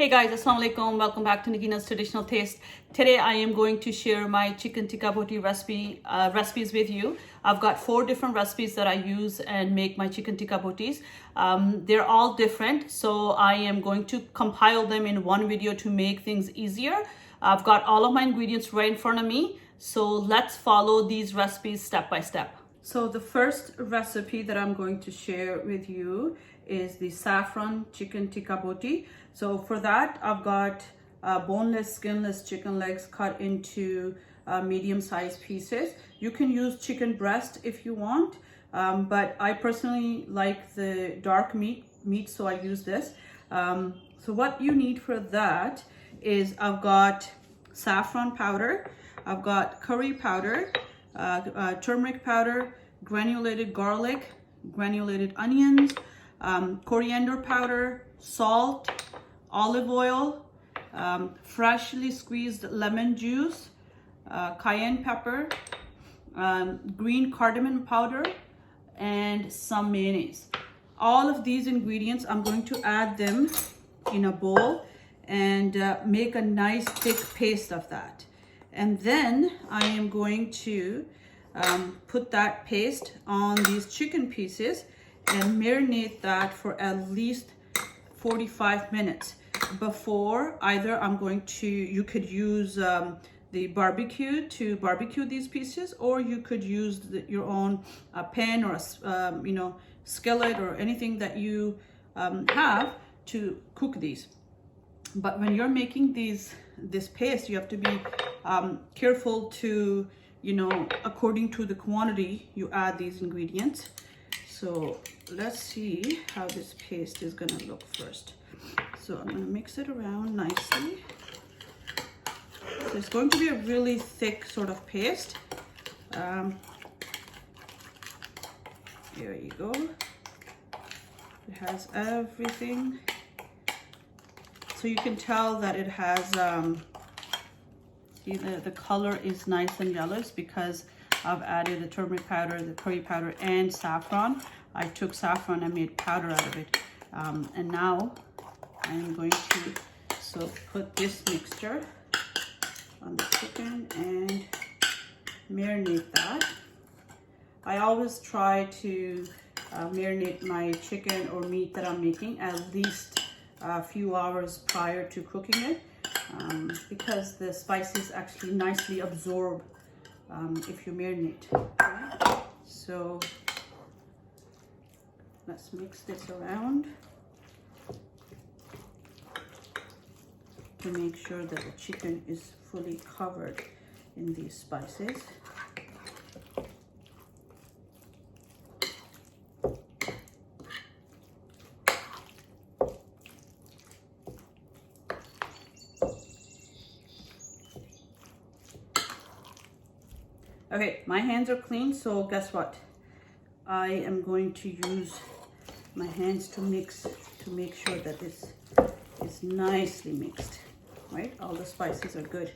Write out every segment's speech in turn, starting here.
Hey guys, assalamu alaikum. Welcome back to Nagina's Traditional Taste. Today I am going to share my chicken tikka boti recipes with you. I've got 4 different recipes that I use and make my chicken tikka botis. They're all different, so I am going to compile them in one video to make things easier. I've got all of my ingredients right in front of me, so let's follow these recipes step by step. So the first recipe that I'm going to share with you is the saffron chicken tikka boti. So for that, I've got boneless, skinless chicken legs cut into medium-sized pieces. You can use chicken breast if you want, but I personally like the dark meat, so I use this. So what you need for that is I've got saffron powder, I've got curry powder, turmeric powder, granulated garlic, granulated onions, coriander powder, salt, olive oil, freshly squeezed lemon juice, cayenne pepper, green cardamom powder, and some mayonnaise. All of these ingredients, I'm going to add them in a bowl and make a nice thick paste of that. And then I am going to put that paste on these chicken pieces and marinate that for at least 45 minutes before either I'm going to, you could use the barbecue to barbecue these pieces, or you could use your own pan or a skillet or anything that you have to cook these. But when you're making this paste, you have to be careful to, according to the quantity you add these ingredients. So let's see how this paste is gonna look first. So I'm gonna mix it around nicely. So it's going to be a really thick sort of paste. There you go. It has everything. So you can tell that it has, the color is nice and yellow because I've added the turmeric powder, the curry powder, and saffron. I took saffron and made powder out of it. And now I'm going to put this mixture on the chicken and marinate that. I always try to marinate my chicken or meat that I'm making at least a few hours prior to cooking it, because the spices actually nicely absorb if you marinate. Okay? So let's mix this around to make sure that the chicken is fully covered in these spices. Okay, my hands are clean, so guess what? I am going to use my hands to mix, to make sure that this is nicely mixed, right? All the spices are good.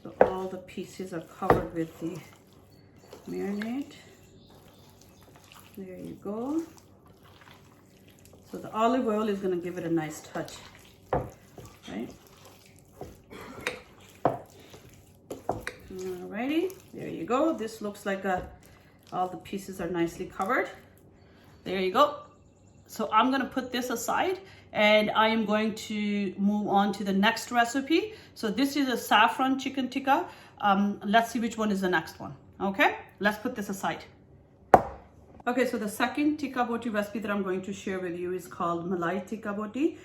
So all the pieces are covered with the marinade. There you go. So the olive oil is going to give it a nice touch, right? Alrighty, there you go. This looks like all the pieces are nicely covered. There you go. So I'm going to put this aside and I am going to move on to the next recipe. So this is a saffron chicken tikka. Let's see which one is the next one. Okay, let's put this aside. Okay, so the second tikka boti recipe that I'm going to share with you is called Malai Tikka boti.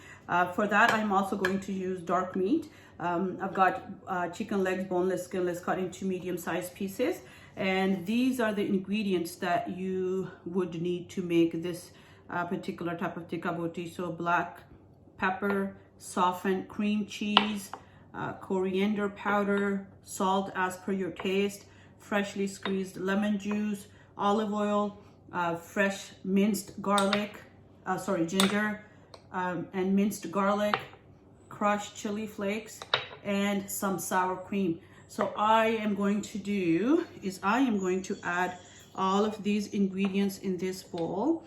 For that, I'm also going to use dark meat. I've got chicken legs, boneless, skinless, cut into medium-sized pieces. And these are the ingredients that you would need to make this particular type of tikka boti. So black pepper, softened cream cheese, coriander powder, salt as per your taste, freshly squeezed lemon juice, olive oil, fresh minced ginger, and minced garlic, crushed chili flakes, and some sour cream. So I am going to add all of these ingredients in this bowl,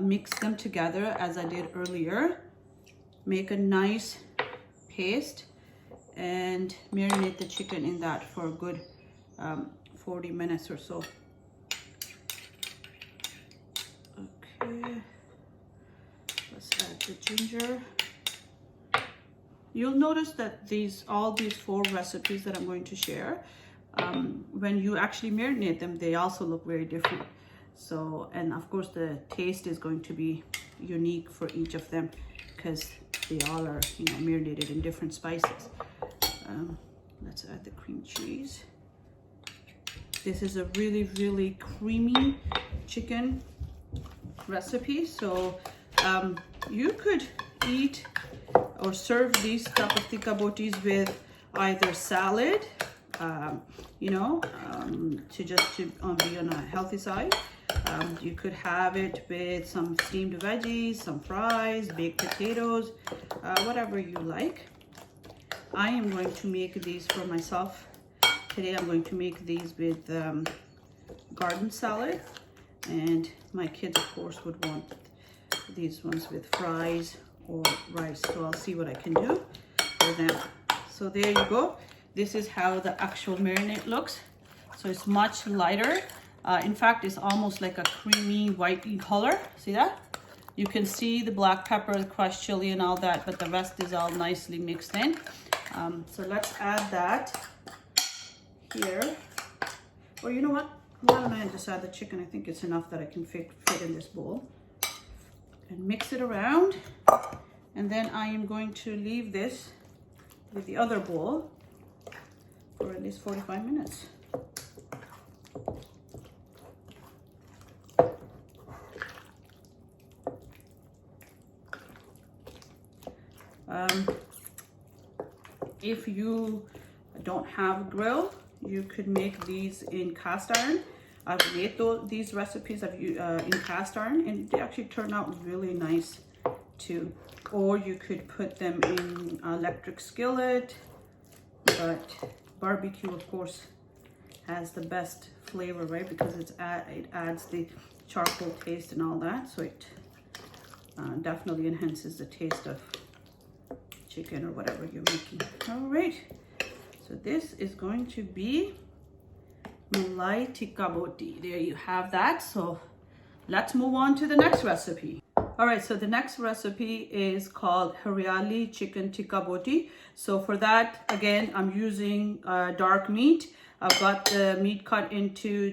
mix them together as I did earlier, make a nice paste, and marinate the chicken in that for a good 40 minutes or so. Okay, let's add the ginger. You'll notice that all these 4 recipes that I'm going to share, when you actually marinate them, they also look very different. So, and of course the taste is going to be unique for each of them because they all are, you know, marinated in different spices. Let's add the cream cheese. This is a really, really creamy chicken recipe. So you could eat or serve these type of tikka botis with either salad, you know, to be on a healthy side. You could have it with some steamed veggies, some fries, baked potatoes, whatever you like. I am going to make these for myself. Today I'm going to make these with garden salad, and my kids of course would want these ones with fries or rice, so I'll see what I can do for them. So there you go. This is how the actual marinade looks. So it's much lighter. In fact, it's almost like a creamy white color. See that? You can see the black pepper, the crushed chili and all that, but the rest is all nicely mixed in. So let's add that here. Or you know what? Why don't I just add the chicken? I think it's enough that I can fit in this bowl. And mix it around. And then I am going to leave this with the other bowl for at least 45 minutes. If you don't have a grill, you could make these in cast iron. I've made these recipes in cast iron, and they actually turn out really nice too. Or you could put them in electric skillet, but barbecue of course has the best flavor, right? Because it adds the charcoal taste and all that, so it definitely enhances the taste of chicken or whatever you're making. All right, so this is going to be Malai Tikka Boti. There you have that. So let's move on to the next recipe. All right, so the next recipe is called Haryali Chicken Tikka Boti. So for that, again, I'm using dark meat. I've got the meat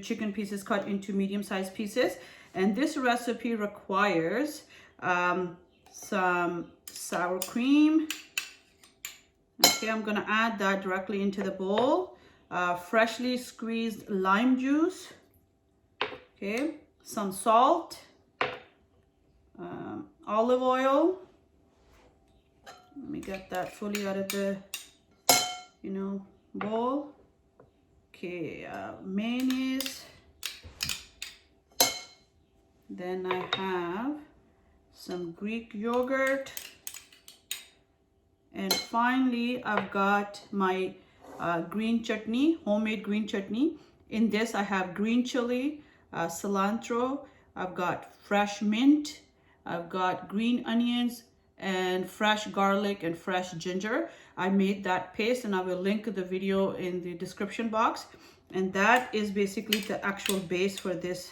chicken pieces cut into medium-sized pieces. And this recipe requires some sour cream. Okay, I'm gonna add that directly into the bowl. Freshly squeezed lime juice. Okay, some salt. Olive oil. Let me get that fully out of the, bowl. Okay, mayonnaise. Then I have some Greek yogurt. And finally, I've got my green chutney, homemade green chutney. In this, I have green chili, cilantro. I've got fresh mint. I've got green onions and fresh garlic and fresh ginger. I made that paste, and I will link the video in the description box. And that is basically the actual base for this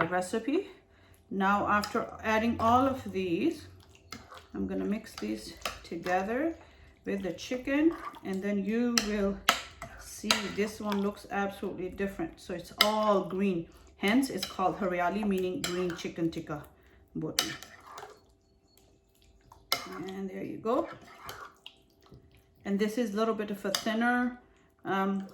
recipe. Now, after adding all of these, I'm gonna mix these together with the chicken, and then you will see this one looks absolutely different. So it's all green, hence it's called Haryali, meaning green chicken tikka boti. And there you go. And this is a little bit of a thinner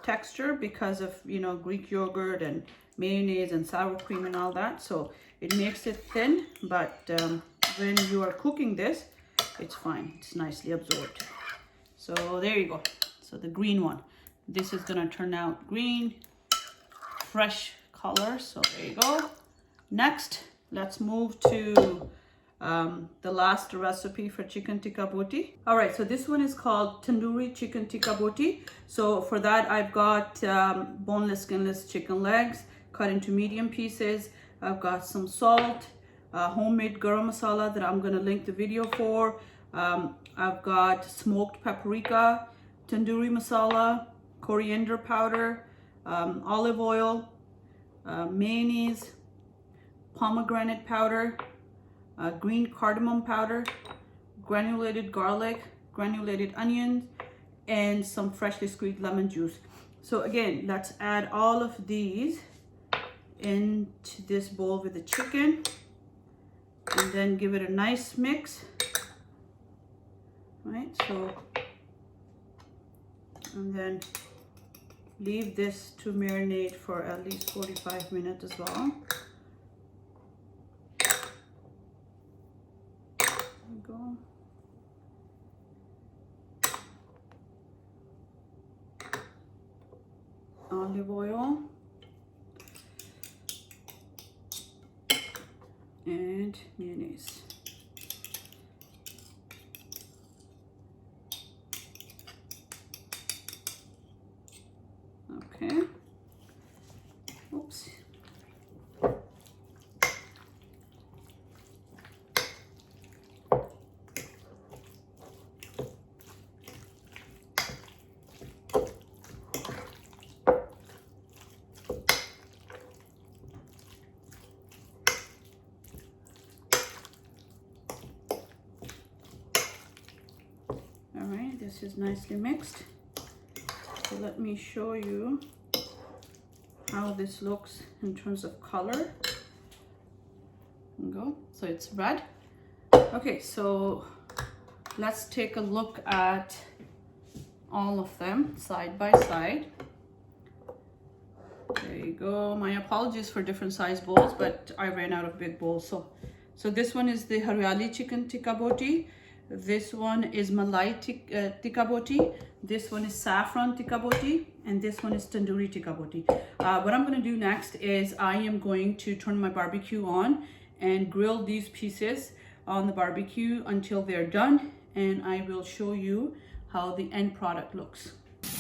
texture because of Greek yogurt and mayonnaise and sour cream and all that, so it makes it thin, but when you are cooking this, it's fine, it's nicely absorbed. So there you go. So the green one, this is gonna turn out green, fresh color. So there you go. Next, let's move to the last recipe for chicken tikka boti. All right, so this one is called Tandoori chicken tikka boti. So for that, I've got boneless, skinless chicken legs cut into medium pieces. I've got some salt, homemade garam masala that I'm gonna link the video for. I've got smoked paprika, tandoori masala, coriander powder, olive oil, mayonnaise, pomegranate powder, green cardamom powder, granulated garlic, granulated onions, and some freshly squeezed lemon juice. So again, let's add all of these into this bowl with the chicken and then give it a nice mix. Right, so, and then leave this to marinate for at least 45 minutes as well. There we go. Olive oil and mayonnaise. Okay. Oops. All right, this is nicely mixed. So let me show you how this looks in terms of color. There we go. So it's red. Okay, so let's take a look at all of them side by side. There you go. My apologies for different size bowls, but I ran out of big bowls. So this one is the Haryali chicken tikka boti. This one is Malai Tikka Boti. This one is Saffron Tikka Boti. And this one is Tandoori Tikka Boti. What I'm going to do next is I am going to turn my barbecue on and grill these pieces on the barbecue until they're done. And I will show you how the end product looks.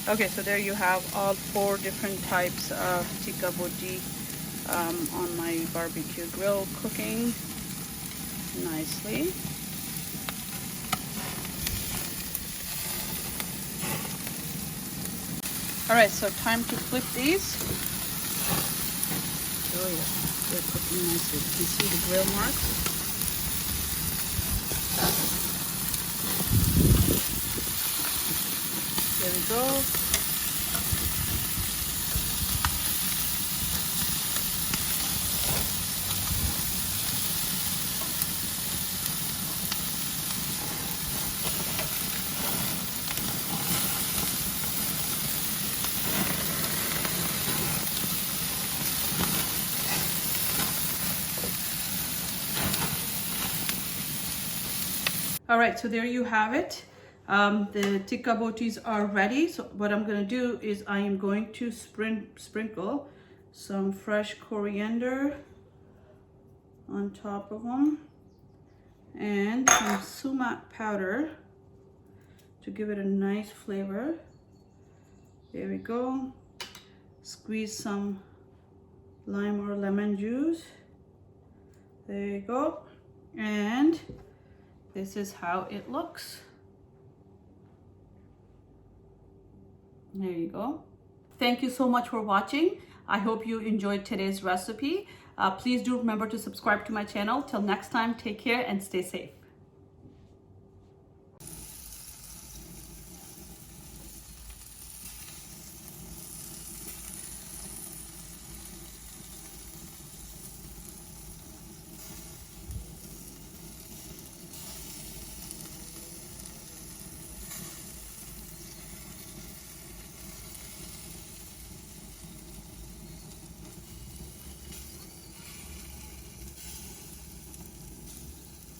Okay, so there you have all 4 different types of Tikka Boti on my barbecue grill cooking nicely. All right, so time to flip these. Oh yeah, they're cooking nicely. You can see the grill marks. There we go. All right, so there you have it. The tikka botis are ready. So what I'm going to do is I am going to sprinkle some fresh coriander on top of them and some sumac powder to give it a nice flavor. There we go. Squeeze some lime or lemon juice. There you go. And this is how it looks. There you go. Thank you so much for watching. I hope you enjoyed today's recipe. Please do remember to subscribe to my channel. Till next time, take care and stay safe.